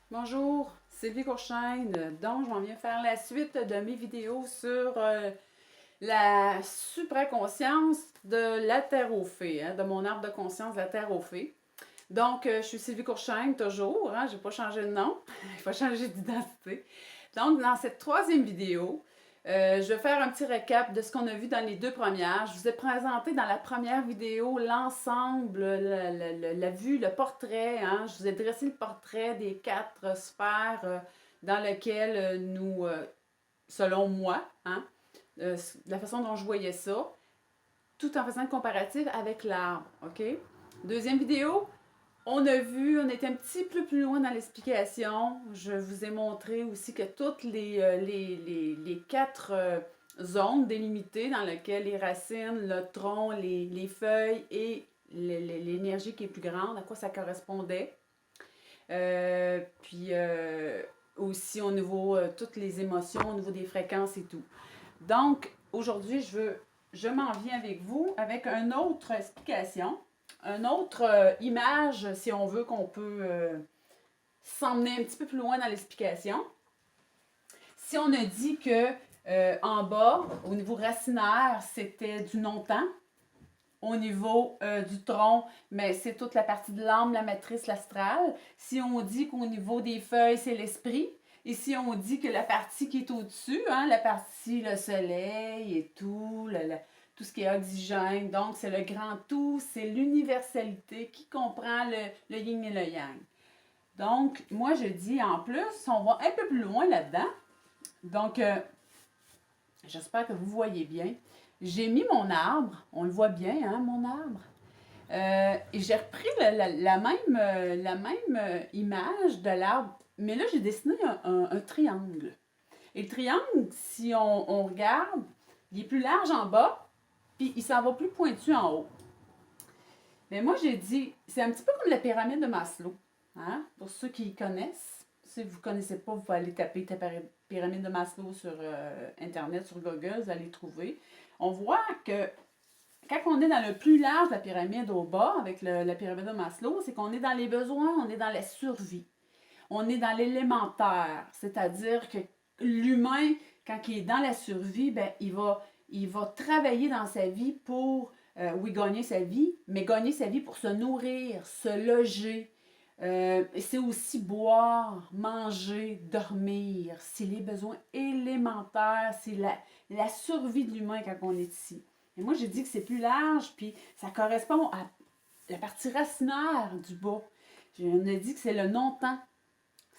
Bonjour, Sylvie Courchaine. Donc, je m'en viens faire la suite de mes vidéos sur la supraconscience de la Terre aux fées, de mon arbre de conscience de la Terre aux fées. Donc, je suis Sylvie Courchaine toujours, je n'ai pas changé de nom, il faut changer d'identité. Donc, dans cette troisième vidéo, je vais faire un petit récap de ce qu'on a vu dans les deux premières. Je vous ai présenté dans la première vidéo l'ensemble, la vue, le portrait. Je vous ai dressé le portrait des quatre sphères dans lesquelles nous, selon moi, la façon dont je voyais ça, tout en faisant le comparatif avec l'arbre. OK? Deuxième vidéo, on a vu, on était un petit peu plus loin dans l'explication. Je vous ai montré aussi que toutes les quatre zones délimitées dans lesquelles les racines, le tronc, les feuilles et l'énergie qui est plus grande, à quoi ça correspondait. Puis aussi au niveau toutes les émotions, au niveau des fréquences et tout. Donc, aujourd'hui, je m'en viens avec vous avec une autre explication, une autre image, si on veut, qu'on peut s'emmener un petit peu plus loin dans l'explication. Si on a dit que en bas, au niveau racinaire, c'était du non-temps. Au niveau du tronc, mais c'est toute la partie de l'âme, la matrice, l'astral. Si on dit qu'au niveau des feuilles, c'est l'esprit. Et si on dit que la partie qui est au-dessus, la partie, le soleil et tout, tout ce qui est oxygène, donc c'est le grand tout, c'est l'universalité qui comprend le yin et le yang. Donc, moi je dis en plus, on va un peu plus loin là-dedans. Donc, j'espère que vous voyez bien. J'ai mis mon arbre, on le voit bien, mon arbre. Et j'ai repris la même image de l'arbre, mais là, j'ai dessiné un triangle. Et le triangle, si on regarde, il est plus large en bas, puis il s'en va plus pointu en haut. Mais moi, j'ai dit, c'est un petit peu comme la pyramide de Maslow. Pour ceux qui connaissent, si vous ne connaissez pas, vous pouvez aller taper pyramide de Maslow sur Internet, sur Google, vous allez trouver. On voit que quand on est dans le plus large de la pyramide au bas, avec la pyramide de Maslow, c'est qu'on est dans les besoins, on est dans la survie. On est dans l'élémentaire, c'est-à-dire que l'humain, quand il est dans la survie, ben, il va travailler dans sa vie pour, oui, gagner sa vie, mais gagner sa vie pour se nourrir, se loger. C'est aussi boire, manger, dormir. C'est les besoins élémentaires, c'est la survie de l'humain quand on est ici. Et moi, j'ai dit que c'est plus large, puis ça correspond à la partie racinaire du bas. On a dit que c'est le non-temps.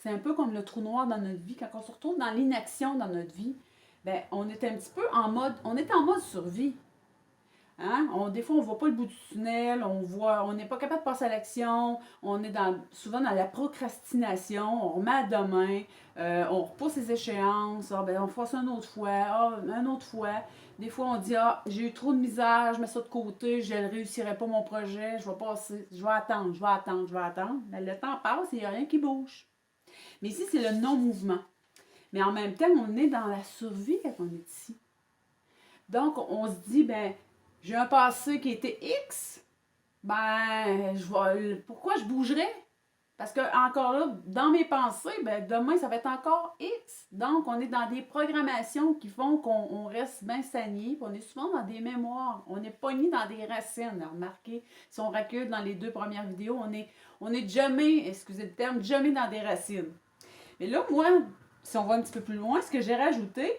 C'est un peu comme le trou noir dans notre vie. Quand on se retrouve dans l'inaction dans notre vie, ben, on est un petit peu en mode, on est en mode survie. Des fois, on ne voit pas le bout du tunnel, on n'est pas capable de passer à l'action, on est souvent dans la procrastination, on remet à demain, on repousse les échéances, on fera ça une autre fois, une autre fois. Des fois, on dit, j'ai eu trop de misère, je mets ça de côté, je ne réussirai pas mon projet, je vais passer, je vais attendre, je vais attendre, je vais attendre. Mais le temps passe et il n'y a rien qui bouge. Mais ici, c'est le non-mouvement. Mais en même temps, on est dans la survie quand on est ici. Donc, on se dit, ben, j'ai un passé qui était X, ben, pourquoi je bougerais? Parce que, encore là, dans mes pensées, ben, demain, ça va être encore X. Donc, on est dans des programmations qui font qu'on reste bien sagné, puis on est souvent dans des mémoires. On est pogné dans des racines. Remarquez, si on recule dans les deux premières vidéos, on est jamais, excusez le terme, jamais dans des racines. Mais là, moi, si on va un petit peu plus loin, ce que j'ai rajouté,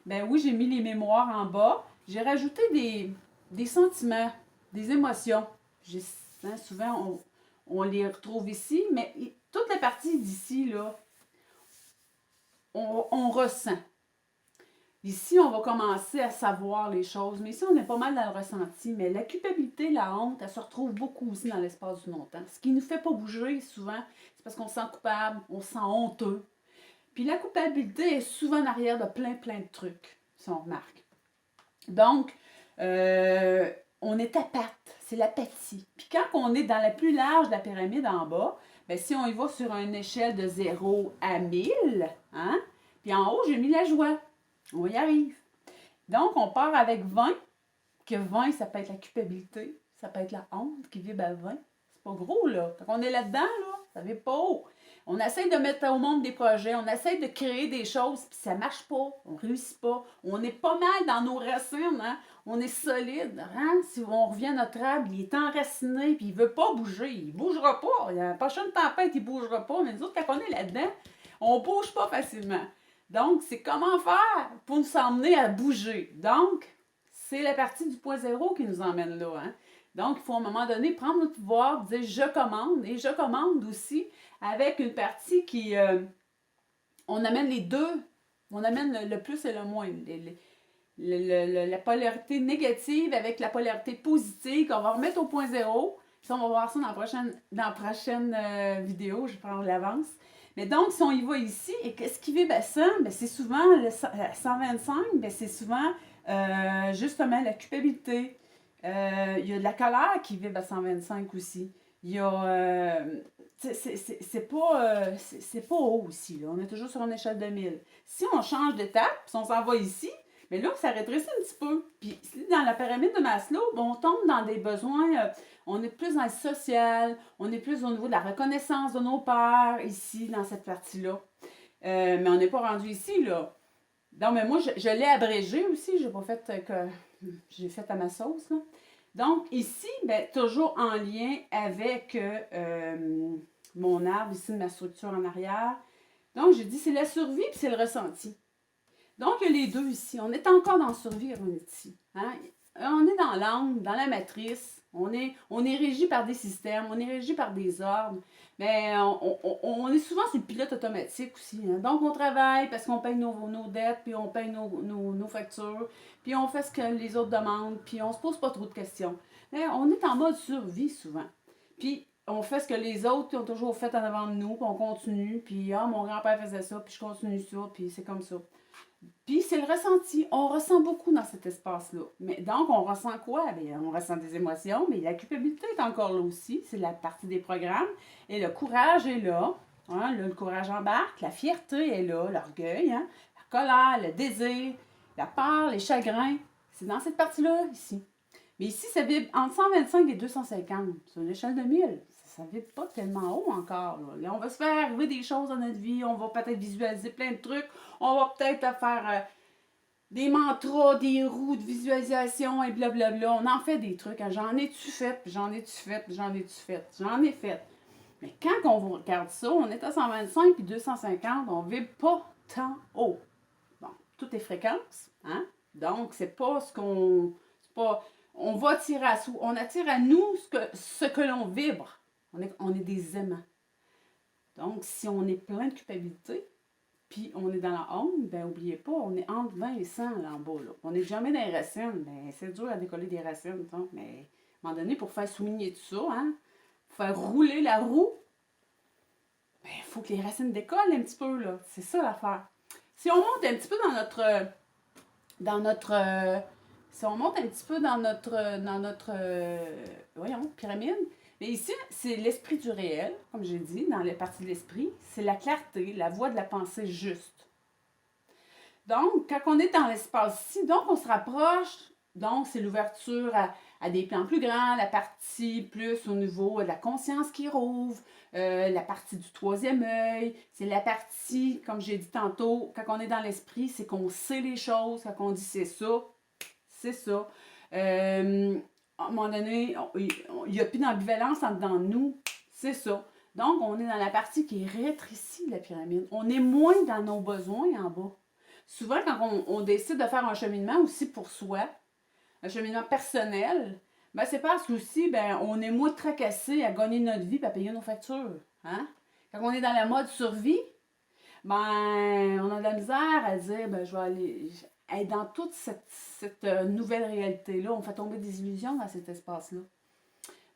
ben oui, j'ai mis les mémoires en bas. J'ai rajouté des sentiments, des émotions. Souvent, on les retrouve ici, mais toute la partie d'ici, là, on ressent. Ici, on va commencer à savoir les choses, mais ici, on est pas mal dans le ressenti. Mais la culpabilité, la honte, elle se retrouve beaucoup aussi dans l'espace du non-temps. Ce qui ne nous fait pas bouger souvent, c'est parce qu'on se sent coupable, on se sent honteux. Puis la culpabilité est souvent en arrière de plein de trucs, si on remarque. Donc, on est apathe, c'est l'apathie. Puis quand on est dans la plus large de la pyramide en bas, bien, si on y va sur une échelle de 0 à 1000, puis en haut, j'ai mis la joie. On y arrive. Donc, on part avec 20, que 20, ça peut être la culpabilité, ça peut être la honte qui vibre à 20. C'est pas gros, là. Quand on est là-dedans, là, ça vibre pas haut. On essaie de mettre au monde des projets, on essaie de créer des choses, puis ça marche pas, on réussit pas. On est pas mal dans nos racines, hein? On est solide, hein? Si on revient à notre arbre, il est enraciné, puis il veut pas bouger, il bougera pas. Il y a la prochaine tempête, il bougera pas, mais nous autres, quand on est là-dedans, on bouge pas facilement. Donc, c'est comment faire pour nous emmener à bouger. Donc, c'est la partie du point zéro qui nous emmène là, hein? Donc, il faut à un moment donné prendre notre pouvoir, dire je commande, et je commande aussi avec une partie qui, on amène les deux, on amène le plus et le moins, la polarité négative avec la polarité positive qu'on va remettre au point zéro. Ça, on va voir ça dans la prochaine vidéo, je prends l'avance. Mais donc, si on y va ici, et qu'est-ce qui vibre à ça? Ben, c'est souvent le 125, ben, c'est souvent justement la culpabilité. Il y a de la colère qui vibre à 125 aussi. Il y a. C'est pas haut aussi. Là. On est toujours sur une échelle de 1000. Si on change d'étape, si on s'en va ici, mais là, ça rétrécit un petit peu. Puis dans la pyramide de Maslow, on tombe dans des besoins. On est plus dans le social, on est plus au niveau de la reconnaissance de nos pères ici, dans cette partie-là. Mais on n'est pas rendu ici, là. Non, mais moi, je l'ai abrégé aussi. J'ai pas fait que. J'ai fait à ma sauce, là. Donc, ici, ben, toujours en lien avec mon arbre, ici, de ma structure en arrière. Donc, j'ai dit, c'est la survie puis c'est le ressenti. Donc, il y a les deux ici. On est encore dans la survie, on est ici. Hein? On est dans l'angle, dans la matrice. On est régi par des systèmes, on est régi par des ordres. Mais on est souvent sur le pilote automatique aussi. Hein? Donc, on travaille parce qu'on paye nos dettes, puis on paye nos factures, puis on fait ce que les autres demandent, puis on se pose pas trop de questions. Mais on est en mode survie souvent. Puis, on fait ce que les autres ont toujours fait en avant de nous, puis on continue, puis mon grand-père faisait ça, puis je continue ça, puis c'est comme ça. Puis c'est le ressenti. On ressent beaucoup dans cet espace-là. Mais donc, on ressent quoi? Bien, on ressent des émotions, mais la culpabilité est encore là aussi. C'est la partie des programmes. Et le courage est là. Hein? Le courage embarque. La fierté est là. L'orgueil, hein? La colère, le désir, la peur, les chagrins. C'est dans cette partie-là, ici. Mais ici, ça vibre entre 125 et 250. C'est une échelle de 1000. Ça ne vibre pas tellement haut encore. Là, on va se faire arriver des choses dans notre vie. On va peut-être visualiser plein de trucs. On va peut-être faire des mantras, des roues de visualisation et blablabla. On en fait des trucs. Hein. J'en ai-tu fait? J'en ai-tu fait? J'en ai-tu fait? J'en ai fait. Mais quand on regarde ça, on est à 125 puis 250. On ne vibre pas tant haut. Bon, tout est fréquence. Hein? Donc, c'est pas ce qu'on... C'est pas... On va attirer à soi. On attire à nous ce que l'on vibre. On est des aimants. Donc, si on est plein de culpabilité, puis on est dans la honte, ben n'oubliez pas, on est entre 20 et 100 là en bas. Là. On n'est jamais dans les racines. Ben, c'est dur à décoller des racines. Donc, mais à un moment donné, pour faire souligner tout ça, hein, pour faire rouler la roue, ben, il faut que les racines décollent un petit peu. Là. C'est ça l'affaire. Si on monte un petit peu si on monte un petit peu dans notre pyramide, mais ici, c'est l'esprit du réel, comme j'ai dit, dans les parties de l'esprit. C'est la clarté, la voie de la pensée juste. Donc, quand on est dans l'espace-ci, donc on se rapproche, donc c'est l'ouverture à des plans plus grands, la partie plus au niveau de la conscience qui rouvre, la partie du troisième œil, c'est la partie, comme j'ai dit tantôt, quand on est dans l'esprit, c'est qu'on sait les choses, quand on dit c'est ça, c'est ça. À un moment donné, il n'y a plus d'ambivalence en dedans de nous. C'est ça. Donc, on est dans la partie qui est rétrécie de la pyramide. On est moins dans nos besoins en bas. Souvent, quand on décide de faire un cheminement aussi pour soi, un cheminement personnel, ben, c'est parce qu'aussi, ben, on est moins tracassé à gagner notre vie et à payer nos factures. Hein? Quand on est dans la mode survie, ben, on a de la misère à dire, ben, je vais aller... Et dans toute cette nouvelle réalité-là, on fait tomber des illusions dans cet espace-là.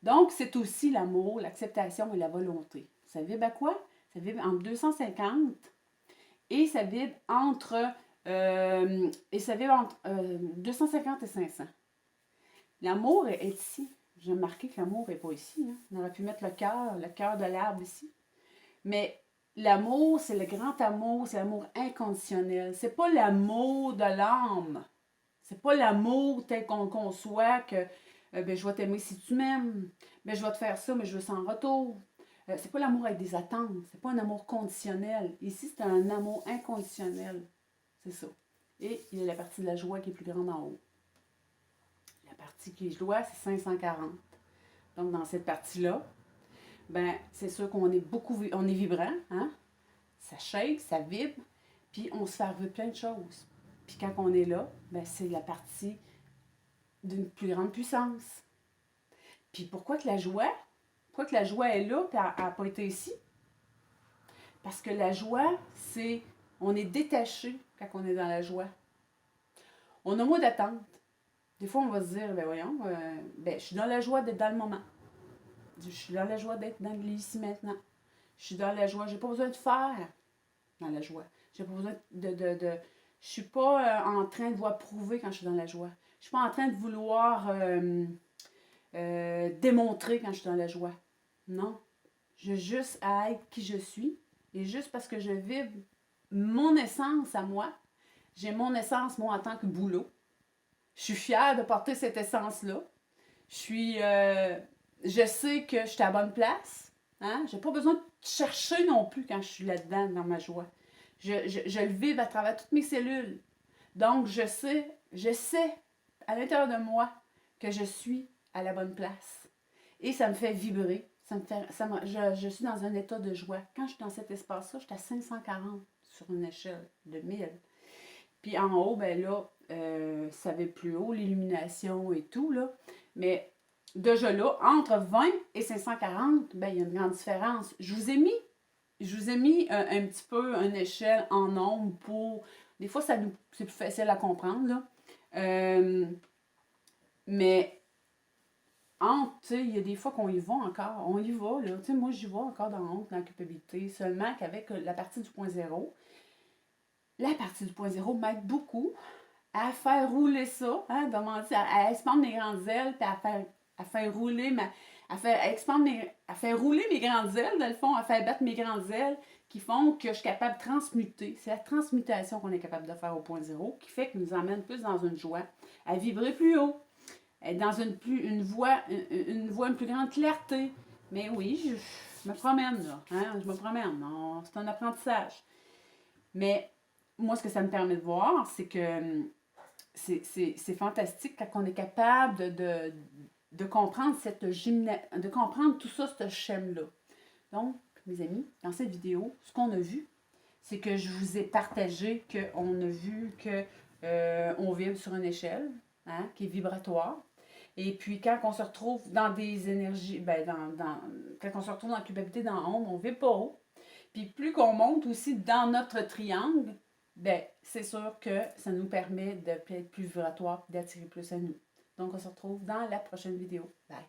Donc, c'est aussi l'amour, l'acceptation et la volonté. Ça vibre à quoi? Ça vibre entre 250 et ça vibre entre, 250 et 500. L'amour est ici. J'ai remarqué que l'amour n'est pas ici. Hein? On aurait pu mettre le cœur de l'arbre ici. Mais l'amour, c'est le grand amour, c'est l'amour inconditionnel. C'est pas l'amour de l'âme. C'est pas l'amour tel qu'on le conçoit que ben, je vais t'aimer si tu m'aimes. Ben, je vais te faire ça, mais je veux ça en retour. c'est pas l'amour avec des attentes, c'est pas un amour conditionnel. Ici, c'est un amour inconditionnel. C'est ça. Et il y a la partie de la joie qui est plus grande en haut. La partie qui est joie, c'est 540. Donc, dans cette partie-là, ben, c'est sûr qu'on est on est vibrant, hein? Ça shake, ça vibre, puis on se fait arriver plein de choses. Puis quand on est là, ben, c'est la partie d'une plus grande puissance. Puis pourquoi que la joie est là, puis elle n'a pas été ici? Parce que la joie, c'est, on est détaché quand on est dans la joie. On a moins d'attente. Des fois, on va se dire, ben voyons, je suis dans la joie d'être dans le moment. Je suis dans la joie d'être dans l'ici maintenant. Je suis dans la joie, j'ai pas besoin de faire dans la joie. J'ai pas besoin je suis pas en train de vouloir prouver quand je suis dans la joie. Je suis pas en train de vouloir démontrer quand je suis dans la joie. Non. Je veux juste à être qui je suis. Et juste parce que je vibre mon essence à moi, j'ai mon essence, moi, en tant que boulot. Je suis fière de porter cette essence-là. Je sais que je suis à la bonne place. Hein? Je n'ai pas besoin de chercher non plus quand je suis là-dedans, dans ma joie. Je le vibre à travers toutes mes cellules. Donc, je sais à l'intérieur de moi que je suis à la bonne place. Et ça me fait vibrer. Je suis dans un état de joie. Quand je suis dans cet espace-là, je suis à 540 sur une échelle de 1000. Puis en haut, ben là, ça va plus haut, l'illumination et tout, là. Mais déjà là, entre 20 et 540, ben il y a une grande différence. Je vous ai mis un petit peu une échelle en nombre pour... Des fois, c'est plus facile à comprendre, là. Mais tu sais, il y a des fois qu'on y va encore. On y va, là. Tu sais, moi, j'y vais encore dans honte, dans la culpabilité. Seulement qu'avec la partie du point zéro, la partie du point zéro m'aide beaucoup à faire rouler ça, hein, à expandre mes grandes ailes, puis à faire rouler à faire rouler mes grandes ailes, dans le fond, à faire battre mes grandes ailes, qui font que je suis capable de transmuter. C'est la transmutation qu'on est capable de faire au point zéro, qui fait que nous emmène plus dans une joie, à vibrer plus haut, être dans une voie, une plus grande clarté. Mais oui, je me promène, là. Hein, je me promène. C'est un apprentissage. Mais moi, ce que ça me permet de voir, c'est que c'est fantastique quand on est capable de comprendre de comprendre tout ça, ce schème-là. Donc, mes amis, dans cette vidéo, ce qu'on a vu, c'est que je vous ai partagé qu'on a vu que on vibre sur une échelle, hein, qui est vibratoire. Et puis, quand on se retrouve dans des énergies, quand on se retrouve dans la culpabilité, dans l'ombre, on vibre pas haut. Puis, plus qu'on monte aussi dans notre triangle, ben, c'est sûr que ça nous permet d'être plus vibratoire, d'attirer plus à nous. Donc, on se retrouve dans la prochaine vidéo. Bye!